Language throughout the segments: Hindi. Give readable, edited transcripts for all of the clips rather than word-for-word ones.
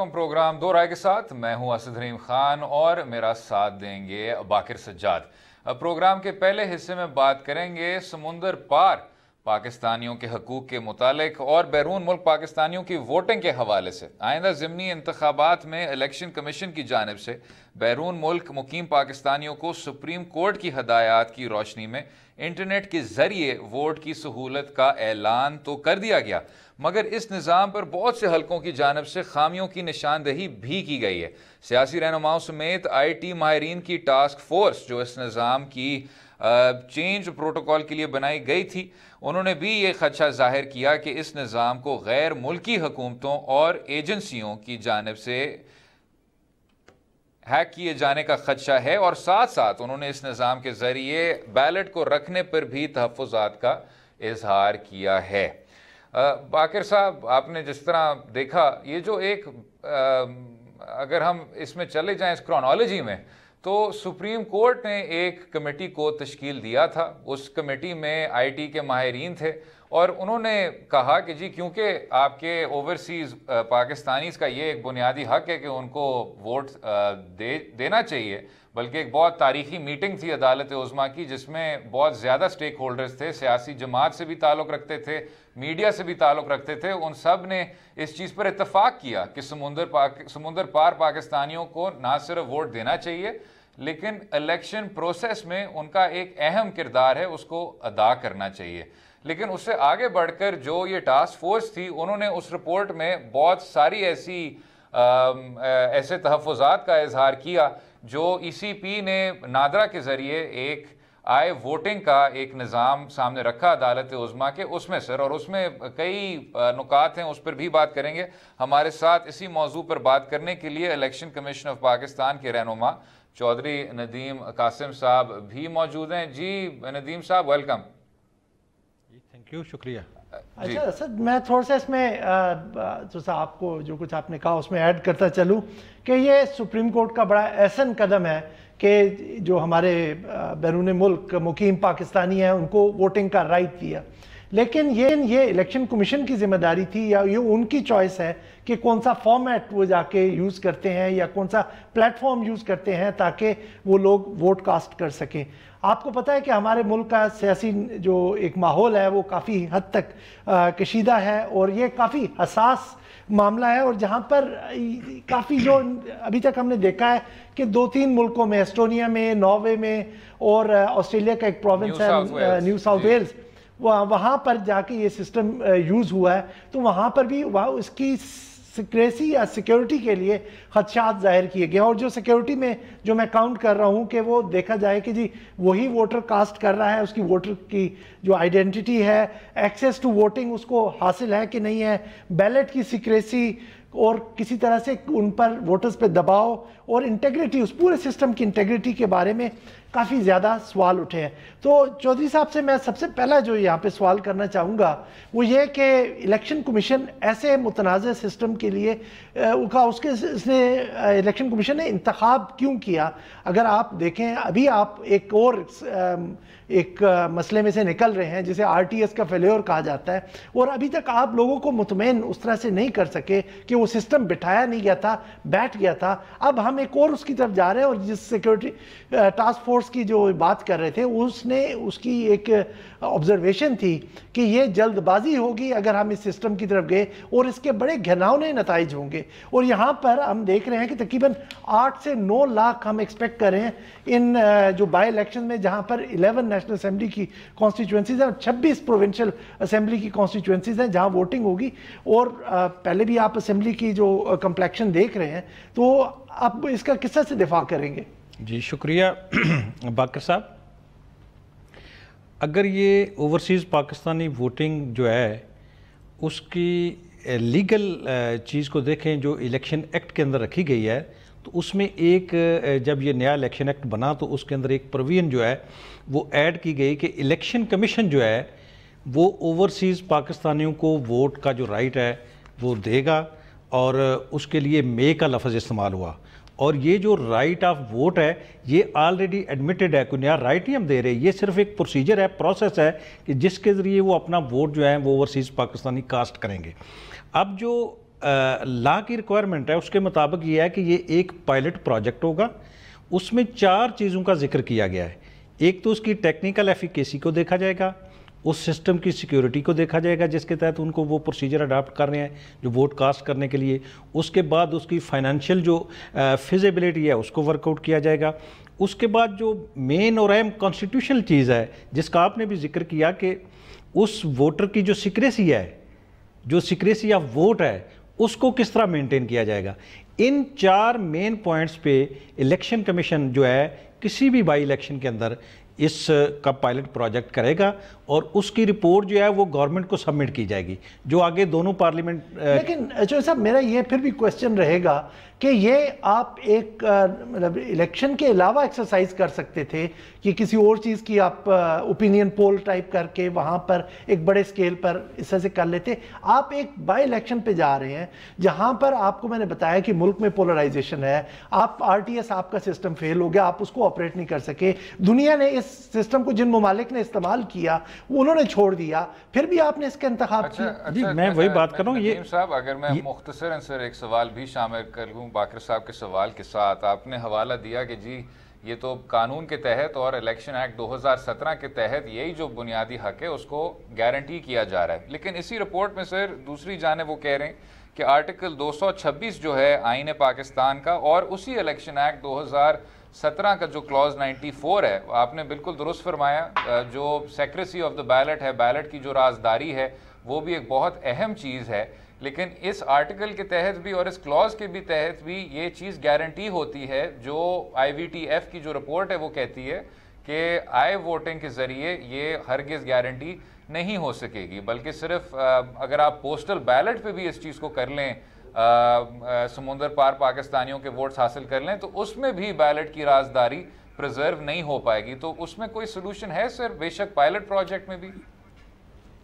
वेलकम प्रोग्राम दो राय के साथ। मैं हूं असद रहीम खान और मेरा साथ देंगे बाकिर सज्जाद। प्रोग्राम के पहले हिस्से में बात करेंगे समुंदर पार पाकिस्तानियों के हकूक़ के मुतालिक और बैरून मुल्क पाकिस्तानियों की वोटिंग के हवाले से। आइंदा ज़िमनी इंतखाबात में इलेक्शन कमीशन की जानिब से बैरून मुल्क मुकीम पाकिस्तानियों को सुप्रीम कोर्ट की हदायत की रोशनी में इंटरनेट के ज़रिए वोट की सहूलत का ऐलान तो कर दिया गया, मगर इस निज़ाम पर बहुत से हलकों की जानिब से खामियों की निशानदही भी की गई है। सियासी रहनुमाओं समेत IT माहिरीन की टास्क फोर्स जो इस निज़ाम की चेंज प्रोटोकॉल के लिए बनाई गई थी, उन्होंने भी ये खदशा जाहिर किया कि इस निज़ाम को गैर मुल्की हुकूमतों और एजेंसियों की जानिब से हैक किए जाने का खदशा है और साथ साथ उन्होंने इस निज़ाम के ज़रिए बैलेट को रखने पर भी तहफ़्फ़ुज़ात का इजहार किया है। बाकिर साहब, आपने जिस तरह देखा, ये जो एक अगर हम इसमें चले जाएं इस क्रोनोलॉजी में, तो सुप्रीम कोर्ट ने एक कमेटी को तश्कील दिया था। उस कमेटी में IT के माहिरीन थे और उन्होंने कहा कि जी, क्योंकि आपके ओवरसीज़ पाकिस्तानीज़ का ये एक बुनियादी हक है कि उनको वोट देना चाहिए, बल्कि एक बहुत तारीखी मीटिंग थी अदालत उज़्मा की जिसमें बहुत ज़्यादा स्टेक होल्डर्स थे, सियासी जमात से भी ताल्लुक़ रखते थे, मीडिया से भी ताल्लुक़ रखते थे। उन सब ने इस चीज़ पर इत्तफाक किया कि समुंदर पार पाकिस्तानियों को ना सिर्फ वोट देना चाहिए, लेकिन इलेक्शन प्रोसेस में उनका एक अहम किरदार है, उसको अदा करना चाहिए। लेकिन उससे आगे बढ़कर जो ये टास्क फोर्स थी, उन्होंने उस रिपोर्ट में बहुत सारी ऐसे तहफ़्फ़ुज़ात का इजहार किया जो ECP ने नादरा के ज़रिए एक वोटिंग का एक निज़ाम सामने रखा अदालत उज़्मा के, उसमें सर, और उसमें कई नुकात हैं, उस पर भी बात करेंगे। हमारे साथ इसी मौजू पर बात करने के लिए इलेक्शन कमीशन ऑफ पाकिस्तान के रहनुमा चौधरी नदीम कासिम साहब भी मौजूद हैं। जी नदीम साहब, वेलकम। थैंक यू, शुक्रिया। अच्छा सर, मैं थोड़ा सा इसमें आपको जो कुछ आपने कहा उसमें ऐड करता चलूँ कि ये सुप्रीम कोर्ट का बड़ा एहसन कदम है कि जो हमारे बैरून मुल्क मुकीम पाकिस्तानी हैं उनको वोटिंग का राइट दिया। लेकिन ये इलेक्शन कमीशन की जिम्मेदारी थी या ये उनकी चॉइस है कि कौन सा फॉर्मेट वो जाके यूज़ करते हैं या कौन सा प्लेटफॉर्म यूज़ करते हैं ताकि वो लोग वोट कास्ट कर सकें। आपको पता है कि हमारे मुल्क का सियासी जो एक माहौल है वो काफ़ी हद तक कशीदा है और ये काफ़ी हसास मामला है, और जहाँ पर काफ़ी जो अभी तक हमने देखा है कि 2-3 मुल्कों में, एस्टोनिया में, नॉर्वे में और ऑस्ट्रेलिया का एक प्रोविंस है न्यू साउथ वेल्स, वहाँ पर जाके ये सिस्टम यूज़ हुआ है, तो वहाँ पर भी इसकी सिक्रेसी या सिक्योरिटी के लिए खदशात जाहिर किए गए। और जो सिक्योरिटी में जो मैं काउंट कर रहा हूँ कि वो देखा जाए कि जी वही वोटर कास्ट कर रहा है, उसकी वोटर की जो आइडेंटिटी है, एक्सेस टू वोटिंग उसको हासिल है कि नहीं है, बैलेट की सिक्रेसी और किसी तरह से उन पर वोटर्स पे दबाव और इंटेग्रिटी, उस पूरे सिस्टम की इंटेग्रिटी के बारे में काफ़ी ज़्यादा सवाल उठे हैं। तो चौधरी साहब से मैं सबसे पहला जो यहाँ पे सवाल करना चाहूँगा वो ये कि इलेक्शन कमीशन ऐसे मुतनाज़ सिस्टम के लिए इसने इलेक्शन कमीशन ने इंतखाब क्यों किया? अगर आप देखें, अभी आप एक मसले में से निकल रहे हैं जिसे RTS का फेल्योर कहा जाता है, और अभी तक आप लोगों को मुतमईन उस तरह से नहीं कर सके कि वो सिस्टम बिठाया नहीं गया था, बैठ गया था। अब हम एक और उसकी तरफ जा रहे हैं, और जिस सिक्योरिटी टास्क फोर्स की जो बात कर रहे थे उसकी एक ऑब्जर्वेशन थी कि ये जल्दबाजी होगी अगर हम इस सिस्टम की तरफ गए और इसके बड़े घिनौने नताइज होंगे। और यहाँ पर हम देख रहे हैं कि तकरीबन 8 से 9 लाख हम एक्सपेक्ट कर रहे हैं इन जो बाई इलेक्शन में, जहाँ पर 11 नेशनल असेंबली की कॉन्स्टिट्यूंसीज हैं और 26 प्रोविंशियल असेंबली की कॉन्स्टिट्यूंसीज हैं जहाँ वोटिंग होगी। और पहले भी आप असेंबली की जो कंप्लेक्शन देख रहे हैं, तो आप इसका किस तरह से दिफा करेंगे? जी शुक्रिया बाकर साहब। अगर ये ओवरसीज़ पाकिस्तानी वोटिंग जो है उसकी लीगल चीज़ को देखें जो इलेक्शन एक्ट के अंदर रखी गई है, तो उसमें एक जब ये नया इलेक्शन एक्ट बना तो उसके अंदर एक प्रोविजन जो है वो ऐड की गई कि इलेक्शन कमीशन जो है वो ओवरसीज़ पाकिस्तानियों को वोट का जो राइट है वो देगा, और उसके लिए मे का लफ्ज़ इस्तेमाल हुआ। और ये जो राइट ऑफ वोट है ये ऑलरेडी एडमिटेड है, कोई नया राइट नहीं हम दे रहे, ये सिर्फ एक प्रोसीजर है, प्रोसेस है कि जिसके ज़रिए वो अपना वोट जो है वो ओवरसीज़ पाकिस्तानी कास्ट करेंगे। अब जो लॉ की रिक्वायरमेंट है उसके मुताबिक ये है कि ये एक पायलट प्रोजेक्ट होगा। उसमें 4 चीज़ों का जिक्र किया गया है। एक तो उसकी टेक्निकल एफिकेसी को देखा जाएगा, उस सिस्टम की सिक्योरिटी को देखा जाएगा जिसके तहत उनको वो प्रोसीजर अडॉप्ट कर रहे हैं जो वोट कास्ट करने के लिए। उसके बाद उसकी फाइनेंशियल जो फिजिबिलिटी है उसको वर्कआउट किया जाएगा। उसके बाद जो मेन और अहम कॉन्स्टिट्यूशनल चीज़ है जिसका आपने भी जिक्र किया कि उस वोटर की जो सिक्रेसी है, जो सिक्रेसी ऑफ वोट है, उसको किस तरह मेंटेन किया जाएगा। इन 4 मेन पॉइंट्स पे इलेक्शन कमीशन जो है किसी भी बाई इलेक्शन के अंदर इस का पायलट प्रोजेक्ट करेगा और उसकी रिपोर्ट जो है वो गवर्नमेंट को सबमिट की जाएगी, जो आगे दोनों पार्लियामेंट। लेकिन चौधरी साहब, मेरा ये फिर भी क्वेश्चन रहेगा कि ये आप एक मतलब इलेक्शन के अलावा एक्सरसाइज कर सकते थे कि किसी और चीज़ की आप ओपिनियन पोल टाइप करके वहाँ पर एक बड़े स्केल पर इस तरह से कर लेते। आप एक बाई इलेक्शन पे जा रहे हैं जहाँ पर आपको मैंने बताया कि मुल्क में पोलराइजेशन है, आप RTS आपका सिस्टम फेल हो गया, आप उसको ऑपरेट नहीं कर सके। दुनिया ने इस सिस्टम को, जिन ममालिक ने इस्तेमाल किया उन्होंने छोड़ दिया, फिर भी आपने इसका इंतखाब किया। जी मैं वही बात कर रहा हूँ। ये साहब, अगर मैं मुख्तसरन सर एक सवाल भी शामिल कर लूँ बाकर साहब के सवाल के साथ। आपने हवाला दिया कि जी ये तो कानून के तहत और इलेक्शन एक्ट 2017 के तहत यही जो बुनियादी हक है उसको गारंटी किया जा रहा है, लेकिन इसी रिपोर्ट में सर दूसरी जाने वो कह रहे हैं कि आर्टिकल 226 जो है आईन पाकिस्तान का और उसी इलेक्शन एक्ट 2017 का जो क्लॉज 94 है, आपने बिल्कुल दुरुस्त फरमाया, जो सेक्रेसी ऑफ द बैलेट है, बैलेट की जो राजदारी है वो भी एक बहुत अहम चीज़ है। लेकिन इस आर्टिकल के तहत भी और इस क्लॉज के भी तहत भी ये चीज़ गारंटी होती है, जो IVTF की जो रिपोर्ट है वो कहती है कि आई वोटिंग के ज़रिए ये हरगिज़ गारंटी नहीं हो सकेगी, बल्कि सिर्फ अगर आप पोस्टल बैलेट पे भी इस चीज़ को कर लें, समुंदर पार पाकिस्तानियों के वोट्स हासिल कर लें, तो उसमें भी बैलेट की राजदारी प्रिजर्व नहीं हो पाएगी। तो उसमें कोई सोल्यूशन है सर, बेशक पायलट प्रोजेक्ट में भी?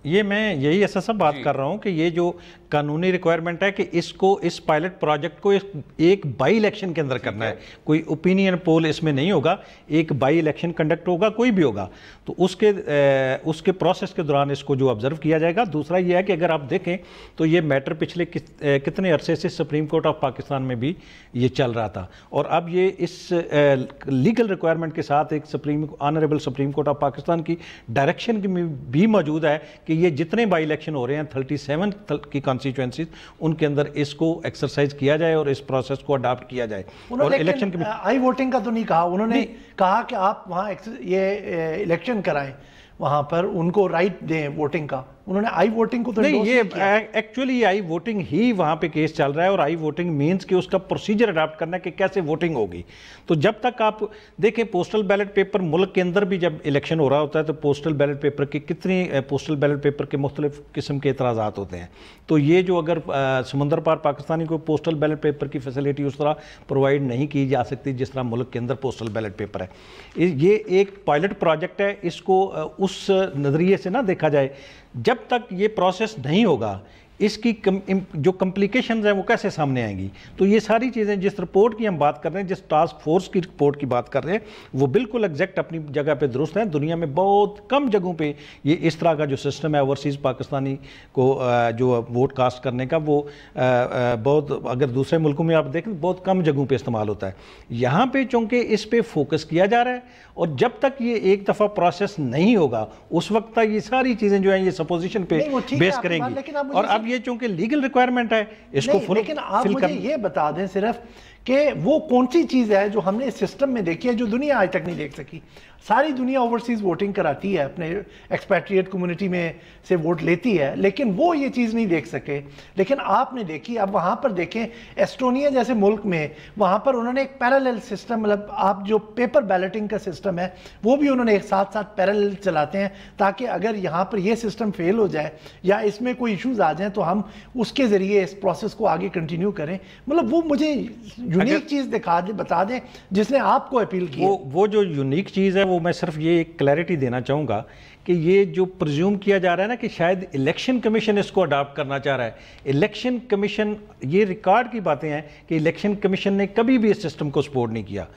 ये मैं यही ऐसा सब बात कर रहा हूँ कि ये जो कानूनी रिक्वायरमेंट है कि इसको, इस पायलट प्रोजेक्ट को एक बाई इलेक्शन के अंदर करना है। कोई ओपिनियन पोल इसमें नहीं होगा, एक बाई इलेक्शन कंडक्ट होगा, कोई भी होगा तो उसके प्रोसेस के दौरान इसको जो ऑब्जर्व किया जाएगा। दूसरा ये है कि अगर आप देखें तो ये मैटर पिछले कितने अरसे से सुप्रीम कोर्ट ऑफ पाकिस्तान में भी ये चल रहा था और अब ये इस लीगल रिक्वायरमेंट के साथ एक honourable supreme court of Pakistan की डायरेक्शन भी मौजूद है कि ये जितने बाई इलेक्शन हो रहे हैं 37 की कॉन्स्टिट्यूएंसीज, उनके अंदर इसको एक्सरसाइज किया जाए और इस प्रोसेस को अडॉप्ट किया जाए। और इलेक्शन आई वोटिंग का तो नहीं कहा उन्होंने, कहा कि आप वहाँ ये इलेक्शन कराएं, वहाँ पर उनको राइट दें वोटिंग का। उन्होंने आई वोटिंग को तो नहीं, ये एक्चुअली आई वोटिंग ही वहाँ पे केस चल रहा है और आई वोटिंग मींस कि उसका प्रोसीजर अडॉप्ट करना कि कैसे वोटिंग होगी। तो जब तक आप देखें पोस्टल बैलेट पेपर, मुल्क के अंदर भी जब इलेक्शन हो रहा होता है तो पोस्टल बैलेट पेपर की कितनी पोस्टल बैलेट पेपर के मुख्तलिफ किस्म के एतराज़ात होते हैं। तो ये जो अगर समुंदर पार पाकिस्तानी को पोस्टल बैलेट पेपर की फैसिलिटी उस तरह प्रोवाइड नहीं की जा सकती जिस तरह मुल्क के अंदर पोस्टल बैलेट पेपर है। ये एक पायलट प्रोजेक्ट है, इसको उस नज़रिए से ना देखा जाए। जब तक ये प्रोसेस नहीं होगा इसकी जो कम्प्लिकेशंस हैं वो कैसे सामने आएंगी। तो ये सारी चीज़ें, जिस रिपोर्ट की हम बात कर रहे हैं, जिस टास्क फोर्स की रिपोर्ट की बात कर रहे हैं, वो बिल्कुल एग्जैक्ट अपनी जगह पे दुरुस्त हैं। दुनिया में बहुत कम जगहों पे ये इस तरह का जो सिस्टम है ओवरसीज़ पाकिस्तानी को जो वोट कास्ट करने का, वो बहुत, अगर दूसरे मुल्कों में आप देखें बहुत कम जगहों पर इस्तेमाल होता है। यहाँ पर चूँकि इस पर फोकस किया जा रहा है और जब तक ये एक दफ़ा प्रोसेस नहीं होगा उस वक्त तक ये सारी चीज़ें जो हैं ये सपोजिशन पे बेस करेंगी। और अब ये चूंकि लीगल रिक्वायरमेंट है इसको फुल, लेकिन आप मुझे ये बता दें सिर्फ कि वो कौन सी चीज़ है जो हमने इस सिस्टम में देखी है जो दुनिया आज तक नहीं देख सकी। सारी दुनिया ओवरसीज़ वोटिंग कराती है, अपने एक्सपैट्रिएट कम्युनिटी में से वोट लेती है, लेकिन वो ये चीज़ नहीं देख सके। लेकिन आपने देखी, अब वहाँ पर देखें एस्टोनिया जैसे मुल्क में, वहाँ पर उन्होंने एक पैरेलल सिस्टम, मतलब आप जो पेपर बैलेटिंग का सिस्टम है वो भी उन्होंने एक साथ साथ पैरेलल चलाते हैं, ताकि अगर यहाँ पर ये सिस्टम फेल हो जाए या इसमें कोई इशूज़ आ जाएँ तो हम उसके ज़रिए इस प्रोसेस को आगे कंटिन्यू करें। मतलब वो मुझे यूनिक चीज़ दिखा दे, बता दें जिसने आपको अपील की। वो जो यूनिक चीज़ है वो मैं सिर्फ ये एक क्लैरिटी देना चाहूँगा कि ये जो प्रिज्यूम किया जा रहा है ना कि शायद इलेक्शन कमीशन इसको अडॉप्ट करना चाह रहा है। इलेक्शन कमीशन, ये रिकॉर्ड की बातें हैं कि इलेक्शन कमीशन ने कभी भी इस सिस्टम को सपोर्ट नहीं किया।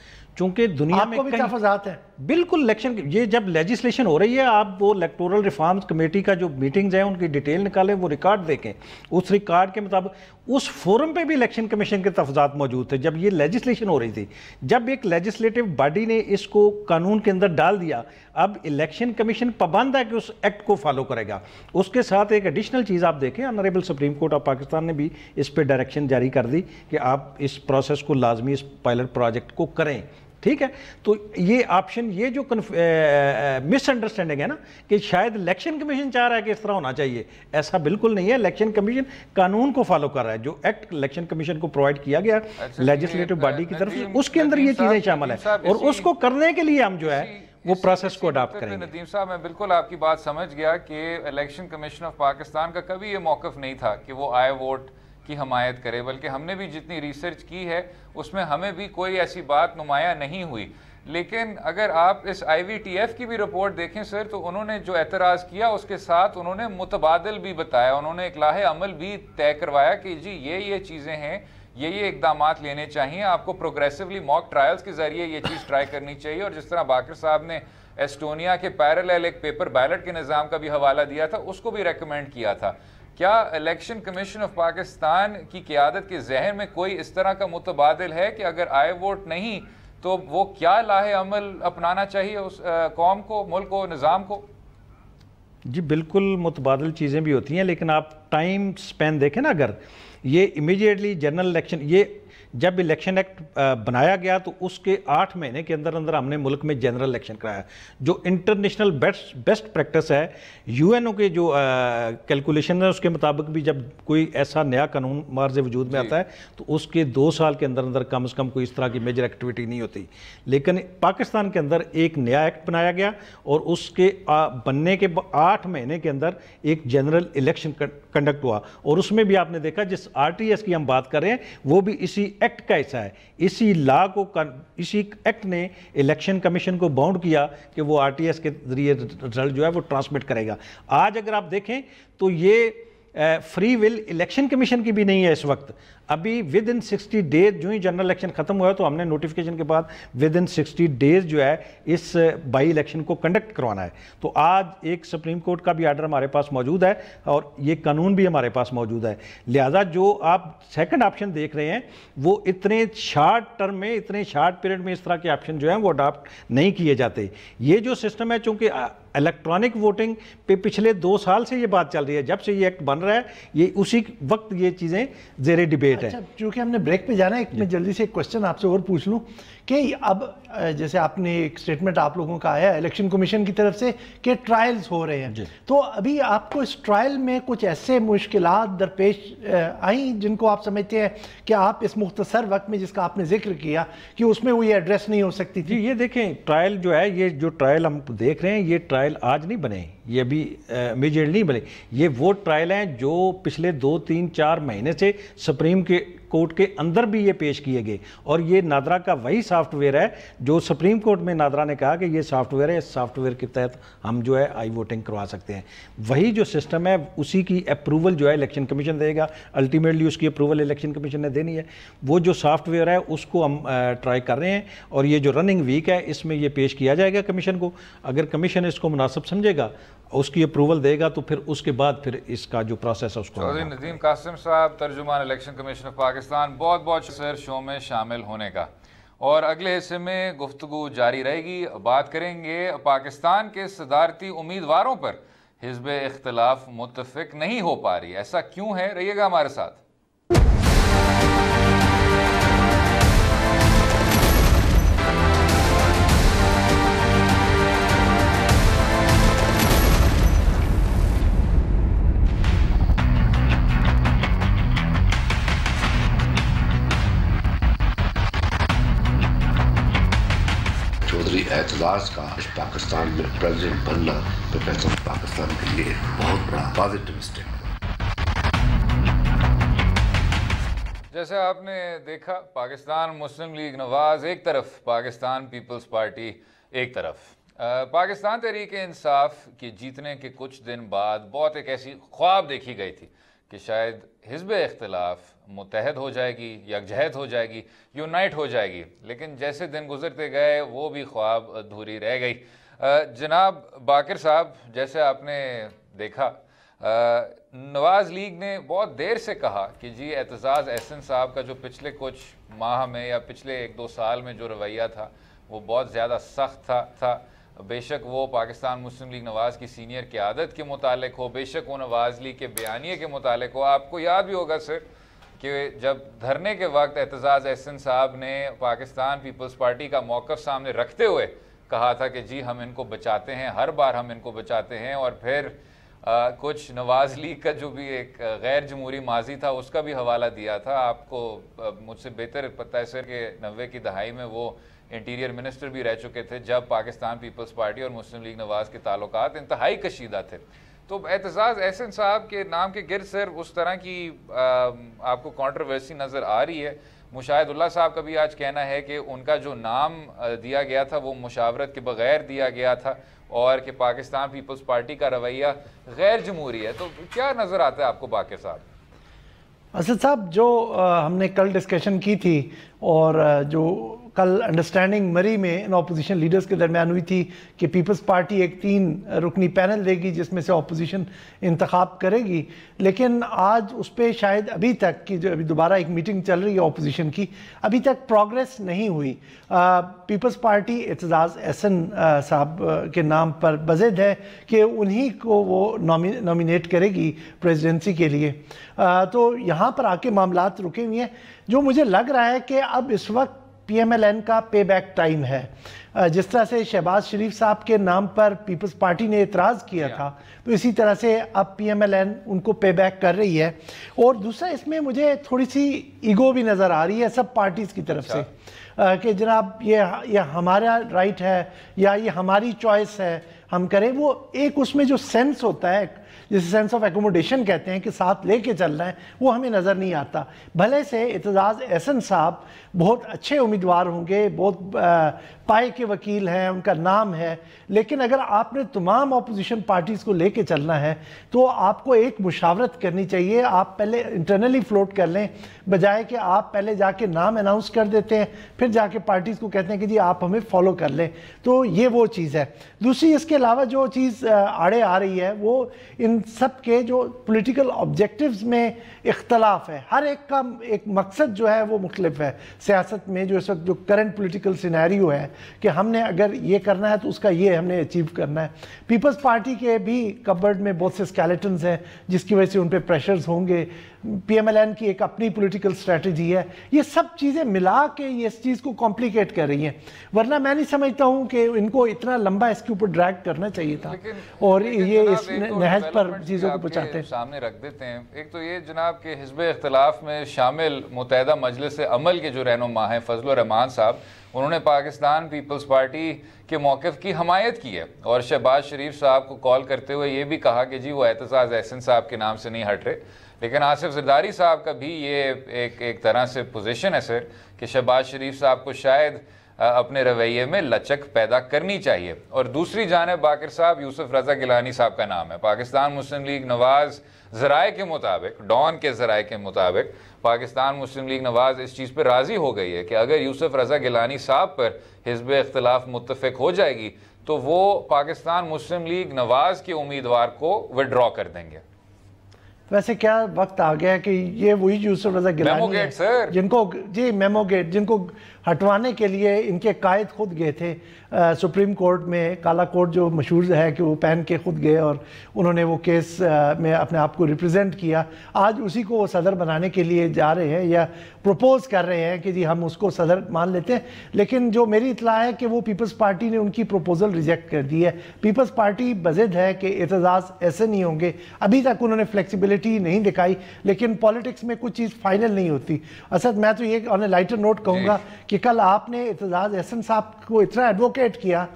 चूंकि दुनिया में भी तहफ़्फ़ुज़ात हैं बिल्कुल इलेक्शन, ये जब लेजिस्लेशन हो रही है, आप वो इलेक्टोरल रिफॉर्म्स कमेटी का जो मीटिंग्स हैं उनकी डिटेल निकालें, वो रिकॉर्ड देखें, उस रिकॉर्ड के मुताबिक उस फोरम पे भी इलेक्शन कमीशन के तहफ़्फ़ुज़ात मौजूद थे जब ये लेजिस्लेशन हो रही थी। जब एक लेजिस्लेटिव बॉडी ने इसको कानून के अंदर डाल दिया, अब इलेक्शन कमीशन पाबंद है कि उस एक्ट को फॉलो करेगा। उसके साथ एक एडिशनल चीज़ आप देखें, honourable supreme court of Pakistan ने भी इस पर डायरेक्शन जारी कर दी कि आप इस प्रोसेस को लाजमी, इस पायलट प्रोजेक्ट को करें। ठीक है, तो ये ऑप्शन, ये जो मिसअंडरस्टैंडिंग है ना कि शायद इलेक्शन कमीशन चाह रहा है कि इस तरह होना चाहिए, ऐसा बिल्कुल नहीं है। इलेक्शन कमीशन कानून को फॉलो कर रहा है, जो एक्ट इलेक्शन कमीशन को प्रोवाइड किया गया लेजिस्लेटिव बॉडी की तरफ से, उसके अंदर ये चीज़ें शामिल है और उसको करने के लिए हम जो है वो प्रोसेस को अडॉप्ट करेंगे। नदीम साहब, मैं बिल्कुल आपकी बात समझ गया कि इलेक्शन कमीशन ऑफ पाकिस्तान का कभी ये मौक़िफ़ नहीं था कि वो आई वोट की हमायत करे, बल्कि हमने भी जितनी रिसर्च की है उसमें हमें भी कोई ऐसी बात नुमाया नहीं हुई। लेकिन अगर आप इस IVTF की भी रिपोर्ट देखें सर, तो उन्होंने जो एतराज़ किया उसके साथ उन्होंने मुतबादिल भी बताया, उन्होंने एक लाहे अमल भी तय करवाया कि जी ये चीज़ें हैं, ये इकदाम लेने चाहिए, आपको प्रोग्रेसिवली मॉक ट्रायल्स के ज़रिए ये चीज़ ट्राई करनी चाहिए। और जिस तरह बाकर साहब ने एस्टोनिया के पैरेलल एक पेपर बैलेट के निज़ाम का भी हवाला दिया था, उसको भी रेकमेंड किया था। क्या इलेक्शन कमीशन ऑफ पाकिस्तान की क़यादत के जहन में कोई इस तरह का मुतबादिल है कि अगर आई वोट नहीं तो वो क्या लाहे अमल अपनाना चाहिए उस कौम को, मुल्क को, निज़ाम को? जी बिल्कुल, मुतबादिल चीज़ें भी होती हैं, लेकिन आप टाइम स्पेन देखें ना, अगर ये इमीडिएटली जनरल इलेक्शन, ये जब इलेक्शन एक्ट बनाया गया तो उसके 8 महीने के अंदर अंदर हमने मुल्क में जनरल इलेक्शन कराया, जो इंटरनेशनल बेस्ट प्रैक्टिस है। UNO के जो कैलकुलेशन है उसके मुताबिक भी जब कोई ऐसा नया कानून मार्ज वजूद में आता है तो उसके 2 साल के अंदर अंदर कम से कम कोई इस तरह की मेजर एक्टिविटी नहीं होती। लेकिन पाकिस्तान के अंदर एक नया एक्ट बनाया गया और उसके बनने के 8 महीने के अंदर एक जनरल इलेक्शन कंडक्ट हुआ, और उसमें भी आपने देखा जिस RTS की हम बात कर रहे हैं वो भी इसी एक्ट का हिस्सा है। इसी लॉ को, इसी एक्ट ने इलेक्शन कमीशन को बाउंड किया कि वो RTS के जरिए रिजल्ट जो है वो ट्रांसमिट करेगा। आज अगर आप देखें तो ये फ्री विल इलेक्शन कमीशन की भी नहीं है इस वक्त। अभी विद इन 60 डेज जो ही जनरल इलेक्शन खत्म हुआ है तो हमने नोटिफिकेशन के बाद विद इन 60 डेज जो है इस बाई इलेक्शन को कंडक्ट करवाना है। तो आज एक सुप्रीम कोर्ट का भी आर्डर हमारे पास मौजूद है और ये कानून भी हमारे पास मौजूद है। लिहाजा जो आप सेकंड ऑप्शन देख रहे हैं वो इतने शॉर्ट टर्म में, इतने शॉर्ट पीरियड में इस तरह के ऑप्शन जो हैं वो अडॉप्ट नहीं किए जाते। ये जो सिस्टम है, चूँकि इलेक्ट्रॉनिक वोटिंग पे पिछले 2 साल से ये बात चल रही है, जब से ये एक्ट बन रहा है, ये उसी वक्त ये चीज़ें ज़ेरे डिबेट है। अच्छा, चूँकि हमने ब्रेक पे जाना है, मैं जल्दी से एक क्वेश्चन आपसे और पूछ लूँ कि अब जैसे आपने एक स्टेटमेंट आप लोगों का आया इलेक्शन कमीशन की तरफ से कि ट्रायल्स हो रहे हैं, तो अभी आपको इस ट्रायल में कुछ ऐसे मुश्किलात दरपेश आई जिनको आप समझते हैं कि आप इस मुख्तसर वक्त में, जिसका आपने जिक्र किया, कि उसमें वो ये एड्रेस नहीं हो सकती थी? जी, ये देखें, ट्रायल जो है, ये जो ट्रायल हम देख रहे हैं, ये ट्रायल आज नहीं बने, ये अभी इमीडिएटली नहीं बने। ये वो ट्रायल हैं जो पिछले 2, 3, 4 महीने से सुप्रीम कोर्ट के अंदर भी ये पेश किए गए, और ये नादरा का वही सॉफ्टवेयर है जो सुप्रीम कोर्ट में नादरा ने कहा कि ये सॉफ्टवेयर है, इस सॉफ्टवेयर के तहत हम जो है आई वोटिंग करवा सकते हैं। वही जो सिस्टम है उसी की अप्रूवल जो है इलेक्शन कमीशन देगा, अल्टीमेटली उसकी अप्रूवल इलेक्शन कमीशन ने देनी है। वो जो सॉफ्टवेयर है उसको हम ट्राई कर रहे हैं, और ये जो रनिंग वीक है इसमें ये पेश किया जाएगा कमीशन को। अगर कमीशन इसको मुनासिब समझेगा, उसकी अप्रूवल देगा, तो फिर उसके बाद फिर इसका जो प्रोसेस है उसको। चौधरी नदीम कासिम साहब, तर्जुमान इलेक्शन कमीशन ऑफ पाकिस्तान, बहुत बहुत शुक्रिया शो में शामिल होने का। और अगले हिस्से में गुफ्तगू जारी रहेगी, बात करेंगे पाकिस्तान के सदारती उम्मीदवारों पर हिज़्ब इख्तिलाफ मुत्तफिक नहीं हो पा रही, ऐसा क्यों है? रहिएगा हमारे साथ। एतजाज का पाकिस्तान में प्रेसिडेंट बनना तो कहता हूँ पाकिस्तान के लिए बहुत बड़ा पॉजिटिव स्टेप। जैसे आपने देखा, पाकिस्तान मुस्लिम लीग नवाज एक तरफ, पाकिस्तान पीपल्स पार्टी एक तरफ। पाकिस्तान तहरीक इंसाफ के जीतने के कुछ दिन बाद बहुत एक ऐसी ख्वाब देखी गई थी कि शायद हिज़्ब इख्तिलाफ मुत्तहद हो जाएगी, यकजहत हो जाएगी, यूनाइट हो जाएगी, लेकिन जैसे दिन गुजरते गए वो भी ख्वाब अधूरी रह गई। जनाब बाकर साहब, जैसे आपने देखा नवाज़ लीग ने बहुत देर से कहा कि जी एतजाज़ एहसन साहब का जो पिछले कुछ माह में या पिछले 1-2 साल में जो रवैया था वो बहुत ज़्यादा सख्त था। बेशक वो पाकिस्तान मुस्लिम लीग नवाज़ की सीनियर क़यादत के मुतालिक हो, बेशक वो नवाज़ लीग के बयानिए के मुतालिक हो। आपको याद भी होगा सर कि जब धरने के वक्त एतजाज़ एहसन साहब ने पाकिस्तान पीपल्स पार्टी का मौक़िफ़ सामने रखते हुए कहा था कि जी हम इनको बचाते हैं, हर बार हम इनको बचाते हैं, और फिर कुछ नवाज़ लीग का जो भी एक गैर जमहूरी माजी था उसका भी हवाला दिया था। आपको मुझसे बेहतर पता है सर कि 90 की दहाई में वो इंटीरियर मिनिस्टर भी रह चुके थे जब पाकिस्तान पीपल्स पार्टी और मुस्लिम लीग नवाज़ के ताल्लुकात इंतहाई कशीदा थे। तो एतजाज़ एहसन साहब के नाम के गिर्द सर उस तरह की आपको कंट्रोवर्सी नज़र आ रही है। मुशाहिदुल्लाह साहब का भी आज कहना है कि उनका जो नाम दिया गया था वो मुशावरत के बगैर दिया गया था और कि पाकिस्तान पीपल्स पार्टी का रवैया गैर जमहूरी है। तो क्या नज़र आता है आपको बाकर साहब? असद साहब, जो हमने कल डिस्कशन की थी और जो कल अंडरस्टैंडिंग मरी में इन अपोजिशन लीडर्स के दरमियान हुई थी कि पीपल्स पार्टी एक 3 रुकनी पैनल देगी जिसमें से अपोजिशन इंतखाब करेगी, लेकिन आज उस पर शायद अभी तक की जो अभी दोबारा एक मीटिंग चल रही है अपोजिशन की, अभी तक प्रोग्रेस नहीं हुई। पीपल्स पार्टी एतजाज़ एहसन साहब के नाम पर बज़िद है कि उन्हीं को वो नॉमिनेट करेगी प्रेसिडेंसी के लिए। तो यहाँ पर आके मामलात रुके हुए हैं। जो मुझे लग रहा है कि अब इस वक्त PMLN का पे बैक टाइम है। जिस तरह से शहबाज शरीफ साहब के नाम पर पीपल्स पार्टी ने एतराज़ किया था, तो इसी तरह से अब PMLN उनको पे बैक कर रही है। और दूसरा, इसमें मुझे थोड़ी सी ईगो भी नज़र आ रही है सब पार्टीज़ की तरफ से कि जनाब ये हमारा राइट है या ये हमारी चॉइस है, हम करें। वो एक उसमें जो सेंस होता है जिसे सेंस ऑफ एकोमोडेशन कहते हैं कि साथ लेके चलना है, वो हमें नज़र नहीं आता। भले से एतजाज़ एहसन साहब बहुत अच्छे उम्मीदवार होंगे, बहुत पाए के वकील हैं, उनका नाम है, लेकिन अगर आपने तमाम अपोजिशन पार्टीज़ को लेके चलना है तो आपको एक मुशावरत करनी चाहिए। आप पहले इंटरनली फ्लोट कर लें, बजाय कि आप पहले जाके नाम अनाउंस कर देते हैं फिर जाके पार्टीज़ को कहते हैं कि जी आप हमें फॉलो कर लें। तो ये वो चीज़ है। दूसरी, इसके अलावा जो चीज़ आड़े आ रही है वो इन सब के जो पॉलिटिकल ऑब्जेक्टिव्स में इख्तलाफ है। हर एक का एक मकसद जो है वो मुख्तलिफ है। सियासत में जो इस वक्त जो करंट पॉलिटिकल सिनेरियो है कि हमने अगर ये करना है तो उसका ये हमने अचीव करना है। पीपल्स पार्टी के भी कबर्ड में बहुत से स्केलेटन्स हैं जिसकी वजह से उन पर प्रेशर्स होंगे। PMLN की एक अपनी पॉलिटिकल स्ट्रेटजी है। ये सब चीज़ें मिला के ये इस चीज़ को कॉम्प्लिकेट कर रही हैं, वरना मैं नहीं समझता हूँ कि इनको इतना लंबा इसके ऊपर ड्रैग करना चाहिए था। और ये इस नहज पर चीज़ों को पहुँचाते हैं, सामने रख देते हैं। एक तो ये जनाब के हिज़्ब इख्तिलाफ में शामिल मुत्तहदा मजलिस अमल के जो रहनुमा हैं फजलुर रहमान साहब, उन्होंने पाकिस्तान पीपल्स पार्टी के मौक़िफ़ की हमायत की है और शहबाज शरीफ साहब को कॉल करते हुए ये भी कहा कि जी वो एतजाज़ एहसन साहब के नाम से नहीं हट रहे। लेकिन आसिफ ज़रदारी साहब का भी ये एक तरह से पोजीशन है सर कि शहबाज शरीफ साहब को शायद अपने रवैये में लचक पैदा करनी चाहिए। और दूसरी जानिब बाकर साहब, यूसुफ रज़ा गिलानी साहब का नाम है। पाकिस्तान मुस्लिम लीग नवाज़ ज़राए के मुताबिक, डॉन के ज़राए के मुताबिक, पाकिस्तान मुस्लिम लीग नवाज़ इस चीज़ पर राज़ी हो गई है कि अगर यूसुफ रज़ा गिलानी साहब पर हिज़्ब इख्तिलाफ मुत्तफ़िक हो जाएगी तो वो पाकिस्तान मुस्लिम लीग नवाज़ के उम्मीदवार को विड्रॉ कर देंगे। वैसे क्या वक्त आ गया कि ये वही यूसुफ रज़ा गिलानी है जिनको जी मेमोगेट जिनको हटवाने के लिए इनके कायद खुद गए थे सुप्रीम कोर्ट में। काला कोर्ट जो मशहूर है कि वो पहन के खुद गए और उन्होंने वो केस में अपने आप को रिप्रेजेंट किया। आज उसी को वो सदर बनाने के लिए जा रहे हैं या प्रपोज कर रहे हैं कि जी हम उसको सदर मान लेते हैं। लेकिन जो मेरी इतला है कि वो पीपल्स पार्टी ने उनकी प्रपोजल रिजेक्ट कर दी है। पीपल्स पार्टी बज़िद है कि एतजाज़ ऐसे नहीं होंगे। अभी तक उन्होंने फ्लेक्सिबिलिटी नहीं दिखाई, लेकिन पॉलिटिक्स में कुछ चीज़ फाइनल नहीं होती। असद, मैं तो ये ऑन ए लाइटर नोट कहूँगा कि कल आपने एतजाज़ एहसन साहब को इतना एडवोकेट किया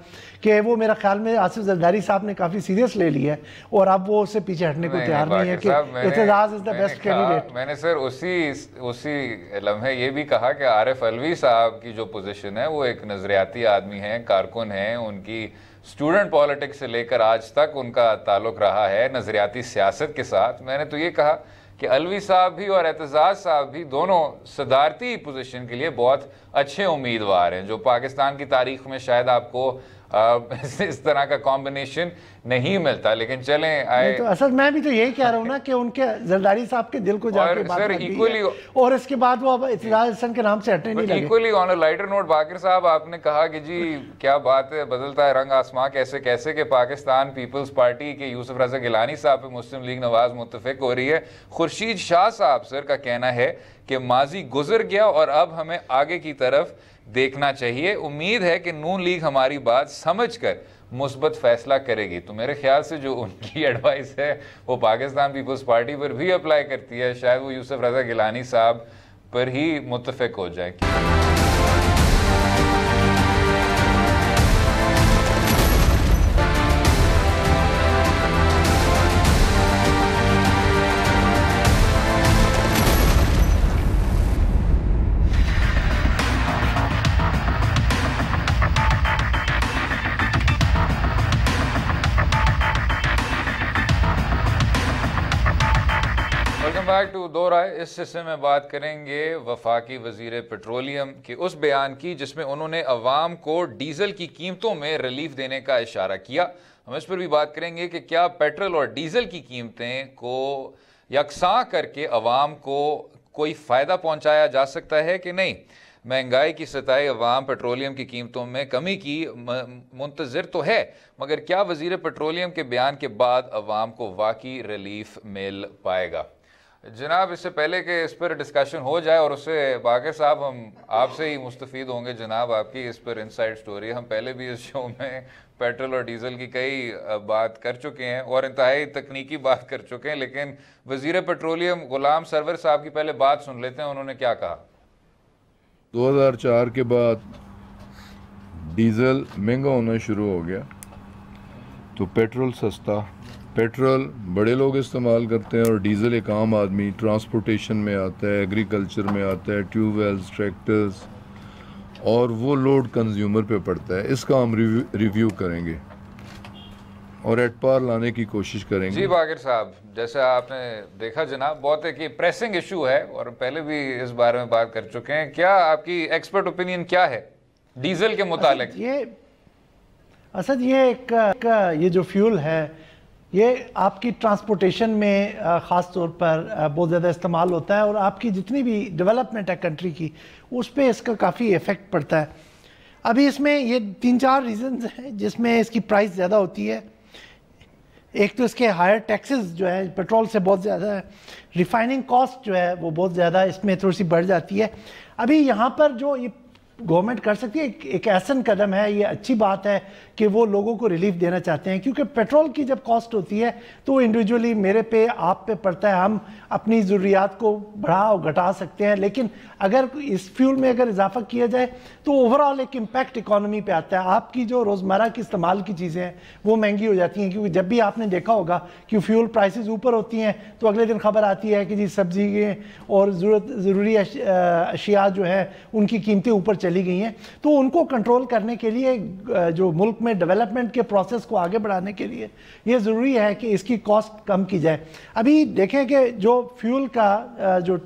कि वो मेरा ख्याल में आसिफ ज़रदारी साहब ने काफ़ी सीरियस ले लिया है और अब वो उससे पीछे हटने को तैयार नहीं है कि Aitzaz is the best candidate. मैंने सर उसी लम्हे ये भी कहा कि आरिफ अलवी साहब की जो पोजीशन है वो एक नज़रियाती आदमी है, कारकुन है, उनकी स्टूडेंट पॉलिटिक्स से लेकर आज तक उनका ताल्लुक़ रहा है नज़रियाती सियासत के साथ। मैंने तो ये कहा कि अलवी साहब भी और एतजाज साहब भी दोनों सदारती पोजीशन के लिए बहुत अच्छे उम्मीदवार हैं, जो पाकिस्तान की तारीख में शायद आपको इस तरह का कॉम्बिनेशन नहीं मिलता। लेकिन चलें आए तो असल मैं भी तो यही कह रहा हूँ ना कि उनके जरदारी साहब के दिल को जाके बात लग गई है, और इसके बाद वो अब इत्तेजाज हसन के नाम से हटने नहीं लगे। Equally on a lighter note, Baqir साहब आपने कहा कि जी क्या बात है, बदलता है रंग आसमां कैसे कैसे कि पाकिस्तान पीपल्स पार्टी के यूसुफ रज़ा गिलानी साहब पे मुस्लिम लीग नवाज मुत्तफिक हो रही है। खुर्शीद शाह साहब सर का कहना है कि माजी गुजर गया और अब हमें आगे की तरफ देखना चाहिए। उम्मीद है कि नून लीग हमारी बात समझकर मुस्बत फैसला करेगी। तो मेरे ख्याल से जो उनकी एडवाइस है वो पाकिस्तान पीपल्स पार्टी पर भी अप्लाई करती है, शायद वो यूसुफ रज़ा गिलानी साहब पर ही मुत्तफिक हो जाए। बैक टू दो राय। इस हिस्से में बात करेंगे वफाकी वजीर पेट्रोलियम के उस बयान की जिसमें उन्होंने अवाम को डीजल की कीमतों में रिलीफ देने का इशारा किया। हम इस पर भी बात करेंगे कि क्या पेट्रोल और डीजल की कीमतें को यकसां करके अवाम को कोई फ़ायदा पहुंचाया जा सकता है कि नहीं। महंगाई की सताई अवाम पेट्रोलियम की कीमतों में कमी की मुंतज़िर तो है, मगर क्या वजीर पेट्रोलियम के बयान के बाद अवाम को वाकई रिलीफ मिल पाएगा। जनाब, इससे पहले कि इस पर डिस्कशन हो जाए और उससे बाकिर साहब हम आपसे ही मुस्तफ़ीद होंगे जनाब, आपकी इस पर इनसाइड स्टोरी। हम पहले भी इस शो में पेट्रोल और डीज़ल की कई बात कर चुके हैं और इंतहाई तकनीकी बात कर चुके हैं, लेकिन वज़ीर पेट्रोलियम गुलाम सरवर साहब की पहले बात सुन लेते हैं। उन्होंने क्या कहा। 2004 के बाद डीज़ल महंगा होना शुरू हो गया तो पेट्रोल सस्ता। पेट्रोल बड़े लोग इस्तेमाल करते हैं और डीज़ल एक आम आदमी ट्रांसपोर्टेशन में आता है, एग्रीकल्चर में आता है, ट्यूबवेल्स, ट्रैक्टर्स, और वो लोड कंज्यूमर पे पड़ता है। इसका हम रिव्यू करेंगे और एट पार लाने की कोशिश करेंगे। जी बाकिर साहब, जैसे आपने देखा जनाब, बहुत एक प्रेसिंग इशू है और पहले भी इस बारे में बात कर चुके हैं। क्या आपकी एक्सपर्ट ओपिनियन क्या है डीजल के मुतालिक। असद ये ये जो फ्यूल है ये आपकी ट्रांसपोर्टेशन में ख़ास तौर पर बहुत ज़्यादा इस्तेमाल होता है और आपकी जितनी भी डेवलपमेंट है कंट्री की उस पर इसका काफ़ी इफ़ेक्ट पड़ता है। अभी इसमें ये 3-4 रीज़न्स हैं जिसमें इसकी प्राइस ज़्यादा होती है। एक तो इसके हायर टैक्सेस जो है पेट्रोल से बहुत ज़्यादा है, रिफाइनिंग कॉस्ट जो है वो बहुत ज़्यादा इसमें थोड़ी सी बढ़ जाती है। अभी यहाँ पर जो ये गवर्नमेंट कर सकती है एक ऐसा कदम है, ये अच्छी बात है कि वो लोगों को रिलीफ देना चाहते हैं, क्योंकि पेट्रोल की जब कॉस्ट होती है तो इंडिविजुअली मेरे पे आप पे पड़ता है, हम अपनी ज़रूरियात को बढ़ा और घटा सकते हैं, लेकिन अगर इस फ्यूल में अगर इजाफा किया जाए तो ओवरऑल एक इम्पैक्ट इकॉनमी पे आता है। आपकी जो रोज़मर्रा की इस्तेमाल की चीज़ें हैं वो महंगी हो जाती हैं, क्योंकि जब भी आपने देखा होगा कि फ्यूल प्राइसेस ऊपर होती हैं तो अगले दिन खबर आती है कि जी सब्जी और ज़रूरी अशिया जो है उनकी कीमतें ऊपर चली गई हैं। तो उनको कंट्रोल करने के लिए जो मुल्क में डेवलपमेंट के प्रोसेस को आगे बढ़ाने के लिए ये ज़रूरी है कि इसकी कॉस्ट कम की जाए। अभी देखें कि जो फ्यूल का जो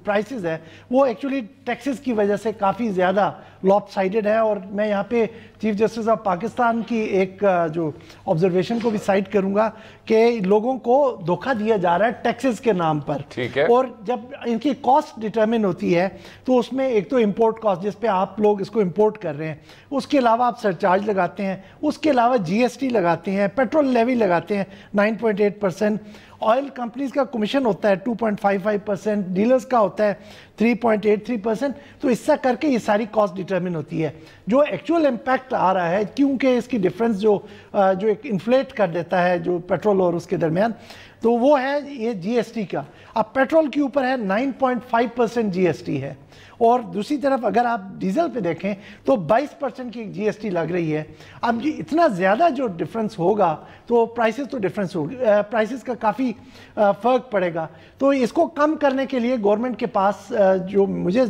प्राइसेस है वो एक्चुअली टैक्सेस की वजह से काफ़ी ज़्यादा लॉपसाइडेड है, और मैं यहाँ पे चीफ जस्टिस ऑफ पाकिस्तान की एक जो ऑब्जर्वेशन को भी साइट करूँगा कि लोगों को धोखा दिया जा रहा है टैक्सेस के नाम पर। ठीक है। और जब इनकी कॉस्ट डिटरमिन होती है तो उसमें एक तो इंपोर्ट कॉस्ट जिस पे आप लोग इसको इंपोर्ट कर रहे हैं, उसके अलावा आप सरचार्ज लगाते हैं, उसके अलावा जीएसटी लगाते हैं, पेट्रोल लेवी लगाते हैं 9.8%, ऑयल कंपनीज का कमीशन होता है 2.55%, डीलर्स का होता है 3.83%। तो इससे करके ये सारी कॉस्ट डिटरमिन होती है। जो एक्चुअल इम्पैक्ट आ रहा है क्योंकि इसकी डिफरेंस जो एक इन्फ्लेट कर देता है जो पेट्रोल और उसके दरमियान, तो वो है ये जीएसटी का। अब पेट्रोल के ऊपर है 9.5% जीएसटी है, और दूसरी तरफ अगर आप डीजल पे देखें तो 22% की जीएसटी लग रही है। अब ये इतना ज़्यादा जो डिफरेंस होगा तो प्राइसेस तो डिफरेंस होगी, प्राइसेस का काफ़ी फ़र्क पड़ेगा। तो इसको कम करने के लिए गवर्नमेंट के पास जो मुझे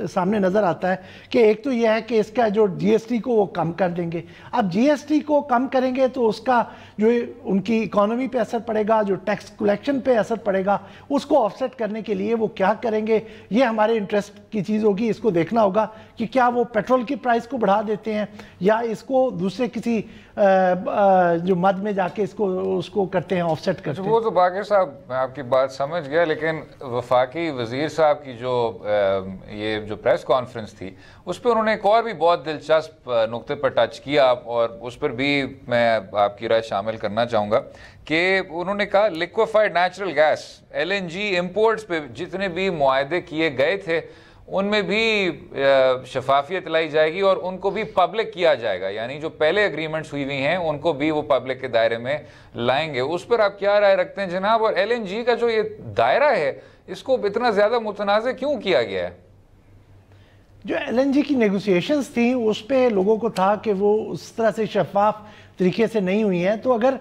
सामने नज़र आता है कि एक तो यह है कि इसका जो जीएसटी को वो कम कर देंगे। अब जीएसटी को कम करेंगे तो उसका जो उनकी इकॉनमी पे असर पड़ेगा, जो टैक्स कलेक्शन पे असर पड़ेगा, उसको ऑफसेट करने के लिए वो क्या करेंगे, ये हमारे इंटरेस्ट की चीज़ होगी। इसको देखना होगा कि क्या वो पेट्रोल की प्राइस को बढ़ा देते हैं या इसको दूसरे किसी जो मद में जाके इसको उसको करते हैं, ऑफसेट करते हैं। वो तो बाकी साहब मैं आपकी बात समझ गया, लेकिन वफाकी वजीर साहब की जो ये जो प्रेस कॉन्फ्रेंस थी उस पर उन्होंने एक और भी बहुत दिलचस्प नुक्ते पर टच किया और उस पर भी मैं आपकी राय शामिल करना चाहूँगा कि उन्होंने कहा liquefied natural gas LNG imports पे जितने भी मुआहदे किए गए थे उनमें भी शफाफियत लाई जाएगी और उनको भी पब्लिक किया जाएगा, यानी जो पहले एग्रीमेंट्स हुई हैं उनको भी वो पब्लिक के दायरे में लाएंगे। उस पर आप क्या राय रखते हैं जनाब? और LNG का जो ये दायरा है इसको इतना ज़्यादा मुतनाज़ क्यों किया गया है? जो LNG की नेगोशिएशंस थी उस पर लोगों को था कि वो उस तरह से शफाफ तरीके से नहीं हुई हैं, तो अगर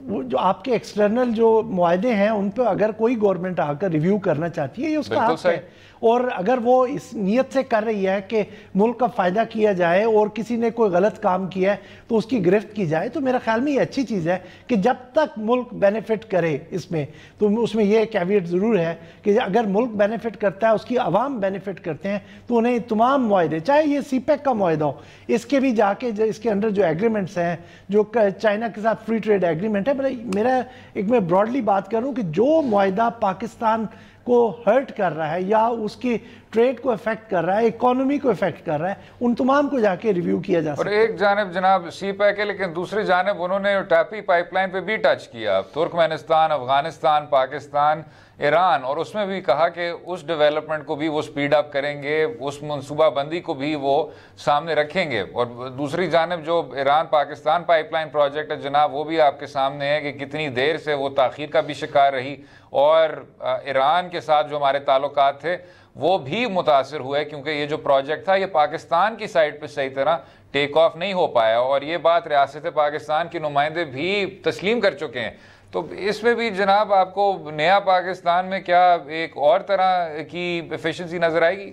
वो जो आपके एक्सटर्नल जो मुआहदे हैं उन पर अगर कोई गवर्नमेंट आकर रिव्यू करना चाहती है ये उसका हक है, और अगर वो इस नियत से कर रही है कि मुल्क का फ़ायदा किया जाए और किसी ने कोई गलत काम किया है तो उसकी गिरफ्त की जाए, तो मेरा ख्याल में ये अच्छी चीज़ है कि जब तक मुल्क बेनिफिट करे इसमें, तो उसमें ये कैविएट ज़रूर है कि अगर मुल्क बेनिफिट करता है, उसकी आवाम बेनिफिट करते हैं, तो उन्हें तमाम मुआहदे, चाहे ये CPEC का मुआहदा हो, इसके भी जाके इसके अंडर जो एग्रीमेंट्स हैं, जो चाइना के साथ फ्री ट्रेड एग्रीमेंट है, मेरा एक मैं ब्रॉडली बात करूँ कि जो मुआहदा पाकिस्तान को हर्ट कर रहा है या उसकी ट्रेड को इफेक्ट कर रहा है, इकोनॉमी को इफेक्ट कर रहा है, उन तमाम को जाके रिव्यू किया जा सकता है। और एक जानिब जनाब CPEC है, लेकिन दूसरी जानिब उन्होंने टापी पाइपलाइन पे भी टच किया, तुर्कमेनिस्तान, अफगानिस्तान, पाकिस्तान, ईरान, और उसमें भी कहा कि उस डेवलपमेंट को भी वो स्पीड अप करेंगे, उस मनसूबाबंदी को भी वो सामने रखेंगे। और दूसरी जानिब जो ईरान पाकिस्तान पाइपलाइन प्रोजेक्ट है जनाब, वो भी आपके सामने है कि कितनी देर से वो ताख़ीर का भी शिकार रही और ईरान के साथ जो हमारे ताल्लुकात थे वो भी मुतासर हुए, क्योंकि ये जो प्रोजेक्ट था ये पाकिस्तान की साइड पे सही तरह टेक ऑफ नहीं हो पाया, और ये बात रियासत पाकिस्तान के नुमाइंदे भी तस्लीम कर चुके हैं। तो इसमें भी जनाब आपको नया पाकिस्तान में क्या एक और तरह की एफिशिएंसी नजर आएगी?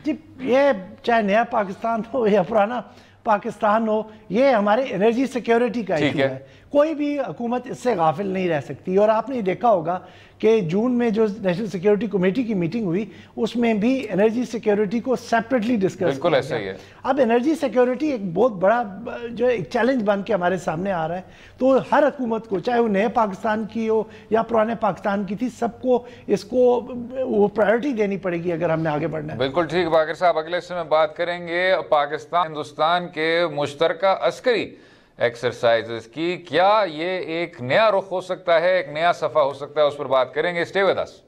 जी, ये चाहे नया पाकिस्तान हो या पुराना पाकिस्तान हो, ये हमारे एनर्जी सिक्योरिटी का इशू है। कोई भी हुकूमत इससे गाफिल नहीं रह सकती, और आपने देखा होगा कि जून में जो नेशनल सिक्योरिटी कमेटी की मीटिंग हुई उसमें भी एनर्जी सिक्योरिटी को सेपरेटली डिस्कस किया ऐसा ही है। अब एनर्जी सिक्योरिटी एक बहुत बड़ा जो एक चैलेंज बन के हमारे सामने आ रहा है, तो हर हुकूमत को, चाहे वो नए पाकिस्तान की हो या पुराने पाकिस्तान की थी, सबको इसको वो प्रायोरिटी देनी पड़ेगी अगर हमने आगे बढ़ना है। बिल्कुल ठीक बाकर साहब, अगले हिस्से में बात करेंगे पाकिस्तान हिंदुस्तान के मुश्तरका अस्करी एक्सरसाइजेस की। क्या ये एक नया रुख हो सकता है, एक नया सफ़ा हो सकता है, उस पर बात करेंगे। Stay with us.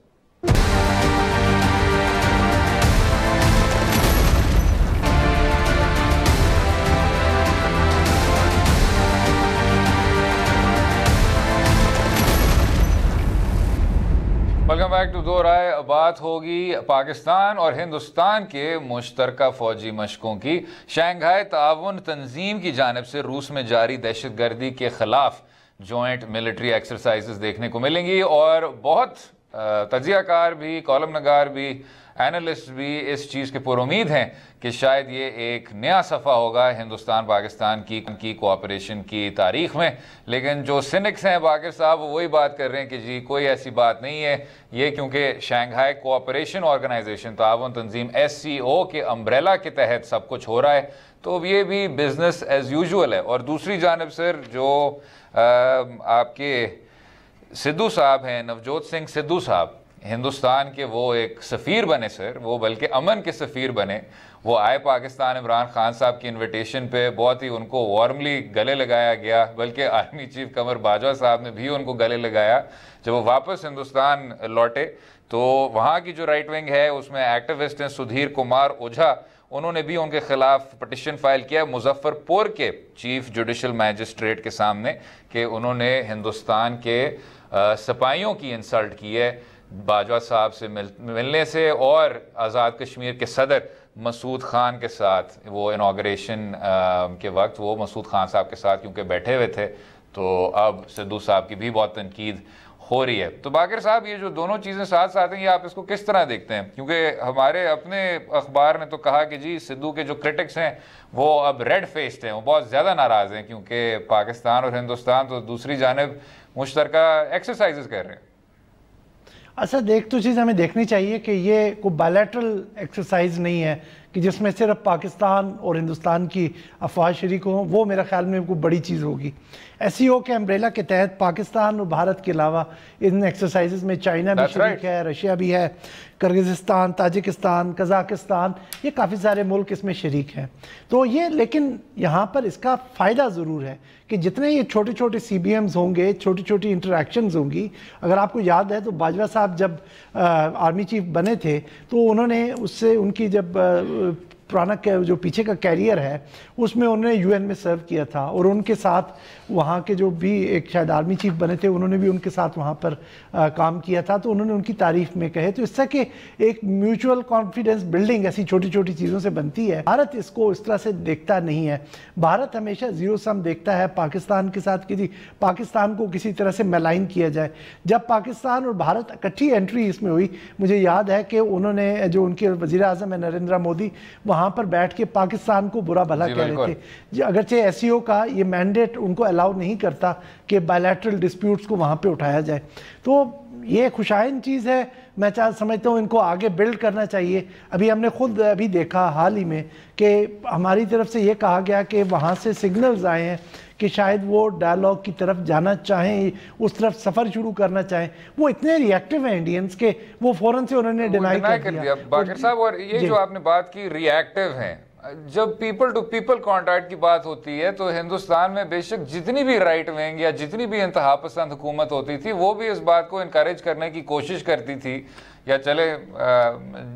Welcome back to दो राय। बात होगी पाकिस्तान और हिंदुस्तान के मुश्तरका फौजी मशकों की। शंघाई ताउन तंजीम की जानिब से रूस में जारी दहशतगर्दी के खिलाफ जॉइंट मिलिट्री एक्सरसाइजेस देखने को मिलेंगी, और बहुत तजियाकार भी, कॉलम नगार भी, एनालिस्ट भी इस चीज़ के पुरुमीद हैं कि शायद ये एक नया सफ़ा होगा हिंदुस्तान पाकिस्तान की कोऑपरेशन की तारीख में। लेकिन जो सिनिक्स हैं बाकर साहब वो वही बात कर रहे हैं कि जी कोई ऐसी बात नहीं है, ये क्योंकि शंघाई कोऑपरेशन ऑर्गेनाइजेशन ताउन तंजीम SCO के अम्ब्रेला के तहत सब कुछ हो रहा है, तो ये भी बिजनेस एज यूजुअल है। और दूसरी जानब सर जो आपके सिद्धू साहब हैं, नवजोत सिंह सिद्धू साहब, हिंदुस्तान के वो एक सफ़ीर बने सर, वो बल्कि अमन के सफ़ीर बने। वो आए पाकिस्तान, इमरान खान साहब की इनविटेशन पे, बहुत ही उनको वार्मली गले लगाया गया, बल्कि आर्मी चीफ कमर बाजवा साहब ने भी उनको गले लगाया। जब वो वापस हिंदुस्तान लौटे तो वहाँ की जो राइट विंग है उसमें एक्टिविस्ट हैं सुधीर कुमार ओझा, उन्होंने भी उनके खिलाफ पटिशन फाइल किया मुजफ्फरपुर के चीफ जुडिशल मैजिस्ट्रेट के सामने कि उन्होंने हिंदुस्तान के सिपाहियों की इंसल्ट की है बाजवा साहब से मिलने से, और आज़ाद कश्मीर के सदर मसूद खान के साथ वो इनाग्रेशन के वक्त वो मसूद खान साहब के साथ क्योंकि बैठे हुए थे तो अब सिद्धू साहब की भी बहुत तनकीद हो रही है। तो बाकर साहब, ये जो दोनों चीज़ें साथ साथ हैं, ये आप इसको किस तरह देखते हैं? क्योंकि हमारे अपने अखबार ने तो कहा कि जी सिद्धू के जो क्रिटिक्स हैं वो अब रेड फेस्ड हैं, वो बहुत ज़्यादा नाराज़ हैं, क्योंकि पाकिस्तान और हिंदुस्तान तो दूसरी जानिब मुश्तरका एक्सरसाइजेस कर रहे हैं। अच्छा, देख तो चीज़ हमें देखनी चाहिए कि ये कोई बायलैटरल एक्सरसाइज नहीं है कि जिसमें सिर्फ पाकिस्तान और हिंदुस्तान की अफवाह शरीक हों। वो मेरा ख्याल में कोई बड़ी चीज़ होगी। SCO के अम्ब्रेला के तहत पाकिस्तान और भारत के अलावा इन एक्सरसाइजेज में चाइना भी शरीक है, रशिया भी है, किर्गिज़स्तान, ताजिकिस्तान, कज़ाकिस्तान, ये काफ़ी सारे मुल्क इसमें शरीक हैं। तो ये, लेकिन यहाँ पर इसका फ़ायदा ज़रूर है कि जितने ये छोटे छोटे CBMs होंगे, छोटी छोटी इंटरेक्शंस होंगी। अगर आपको याद है तो बाजवा साहब जब आर्मी चीफ बने थे तो उन्होंने उससे उनकी जब पुराना जो पीछे का कैरियर है उसमें उन्होंने UN में सर्व किया था, और उनके साथ वहाँ के जो भी एक शायद आर्मी चीफ बने थे उन्होंने भी उनके साथ वहाँ पर काम किया था। तो उन्होंने उनकी तारीफ में कहे। तो इससे कि एक म्यूचुअल कॉन्फिडेंस बिल्डिंग ऐसी छोटी छोटी चीज़ों से बनती है। भारत इसको इस तरह से देखता नहीं है। भारत हमेशा जीरो सम देखता है पाकिस्तान के साथ, कि पाकिस्तान को किसी तरह से मेलाइन किया जाए। जब पाकिस्तान और भारत इकट्ठी एंट्री इसमें हुई, मुझे याद है कि उन्होंने, जो उनके वज़ीर आज़म है नरेंद्र मोदी, वहाँ पर बैठ के पाकिस्तान को बुरा भला कह रहे थे। अगरचे SCO का ये मैंडेट उनको अलाउ नहीं करता कि बायलैटरल डिस्प्यूट्स को वहाँ पे उठाया जाए। तो ये खुशाइन चीज़ है। मैं समझता हूँ इनको आगे बिल्ड करना चाहिए। अभी हमने खुद अभी देखा हाल ही में कि हमारी तरफ से ये कहा गया कि वहाँ से सिग्नल्स आए हैं कि शायद वो डायलॉग की तरफ जाना चाहें, उस तरफ सफ़र शुरू करना चाहें। वो इतने रिएक्टिव हैं इंडियंस के, वो फ़ौरन से उन्होंने डिनाई कर दिया। बाकर साहब, और ये जो आपने बात की रिएक्टिव हैं, जब पीपल टू पीपल कॉन्टैक्ट की बात होती है तो हिंदुस्तान में बेशक जितनी भी राइट विंग या जितनी भी इंतहा पसंद हुकूमत होती थी वो भी इस बात को इनकरेज करने की कोशिश करती थी, या चले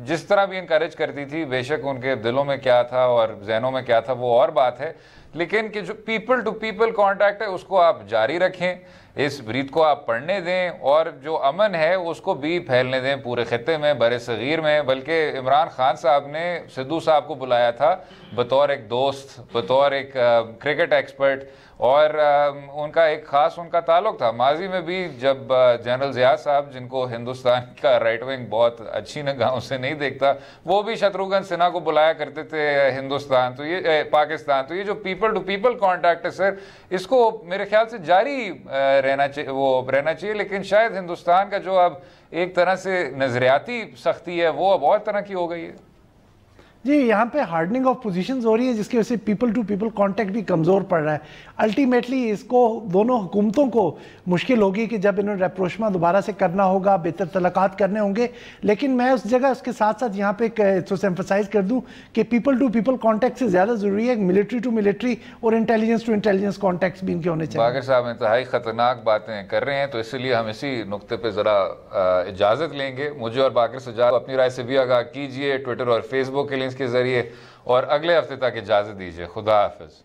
जिस तरह भी इनकरेज करती थी। बेशक उनके दिलों में क्या था और जहनों में क्या था वो और बात है, लेकिन कि जो पीपल टू पीपल कॉन्टैक्ट है उसको आप जारी रखें, इस ब्रीद को आप पढ़ने दें, और जो अमन है उसको भी फैलने दें पूरे खत्ते में, बर सग़ीर में। बल्कि इमरान खान साहब ने सिद्धू साहब को बुलाया था बतौर एक दोस्त, बतौर एक क्रिकेट एक्सपर्ट, और उनका एक ख़ास उनका ताल्लुक़ था माजी में भी, जब जनरल ज़िया साहब, जिनको हिंदुस्तान का राइट विंग बहुत अच्छी निगाहों से नहीं देखता, वो भी शत्रुघ्न सिन्हा को बुलाया करते थे हिंदुस्तान, तो ये पाकिस्तान। तो ये जो पीपल टू पीपल कॉन्टैक्ट है सर, इसको मेरे ख्याल से जारी रहना चाहिए। लेकिन शायद हिंदुस्तान का जो अब एक तरह से नज़रियाती सख्ती है वो अब और तरह की हो गई है। जी, यहाँ पे हार्डनिंग ऑफ पोजीशंस हो रही है जिसकी वजह से पीपल टू पीपल कांटेक्ट भी कमज़ोर पड़ रहा है। अल्टीमेटली इसको दोनों हुकूमतों को मुश्किल होगी कि जब इन्होंने रेप्रोशमा दोबारा से करना होगा, बेहतर तलाक़ात करने होंगे। लेकिन मैं उस जगह उसके साथ साथ यहाँ पे एम्फसाइज कर दूँ कि पीपल टू पीपल कॉन्टैक्ट से ज़्यादा ज़रूरी है मिलिट्री टू मिलिट्री और इंटेलिजेंस टू इंटेलिजेंस कॉन्टैक्ट्स भी इनके होने चाहिए। बाकर साहब इंतहाई ख़तरनाक बातें कर रहे हैं, तो इसलिए हम इसी नुक्ते पर ज़रा इजाज़त लेंगे। मुझे और बाकर सजाद अपनी राय से भी आगाह कीजिए ट्विटर और फेसबुक के लिंक्स के ज़रिए, और अगले हफ्ते तक इजाज़त दीजिए। खुदा हाफ़िज़।